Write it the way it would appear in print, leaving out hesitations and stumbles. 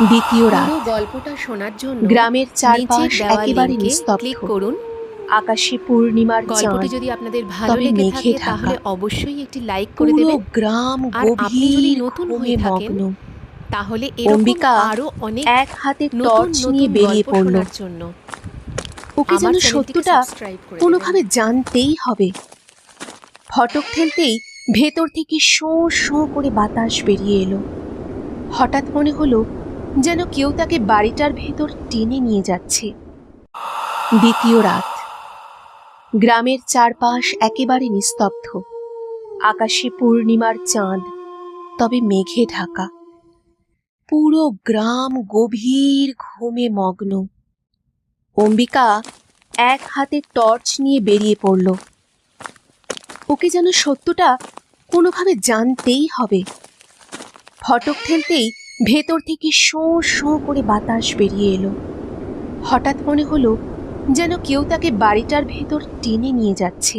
দ্বিতীয় রাত। পুরো গল্পটা শোনার জন্য গ্রামের নিচের চারপাশ দেওয়া একেবারে লিংকে নিস্তব্ধ। ক্লিক করুন। আকাশে পূর্ণিমার গল্পটি চাঁদ, যদি আপনাদের ভালো তবে লেগে মেঘে থাকে ঢাকা। তাহলে অবশ্যই একটি লাইক করে পুরো দেবেন। গ্রাম আর আপনি যদি গভীর নতুন ঘুমে হয়ে থাকেন মগ্ন। তাহলে এরকম অম্বিকা আরও অনেক এক হাতে নতুন টর্চ নিয়ে নতুন বেরিয়ে গল্প পড়ল। শোনার জন্য ওকে আমার যেন চ্যানেলটিকে সত্যটা সাবস্ক্রাইব করে দেবেন। কোনোভাবে জানতেই হবে। ফটক ঠেলতেই ভেতর থেকে শোঁ শোঁ করে বাতাস বেরিয়ে এলো। হঠাৎ মনে হলো যেন কেউ তাকে বাড়িটার ভেতর টেনে নিয়ে যাচ্ছে। দ্বিতীয় রাত। গ্রামের চারপাশ একেবারে নিস্তব্ধ। আকাশে পূর্ণিমার চাঁদ, তবে মেঘে ঢাকা। পুরো গ্রাম গভীর ঘুমে মগ্ন। অম্বিকা এক হাতে টর্চ নিয়ে বেরিয়ে পড়ল। ওকে যেন সত্যটা কোনোভাবে জানতেই হবে। ফটক ঠেলতেই ভেতর থেকে শোঁ শোঁ করে বাতাস বেরিয়ে এলো। হঠাৎ মনে হলো যেন কেউ তাকে বাড়িটার ভেতর টেনে নিয়ে যাচ্ছে।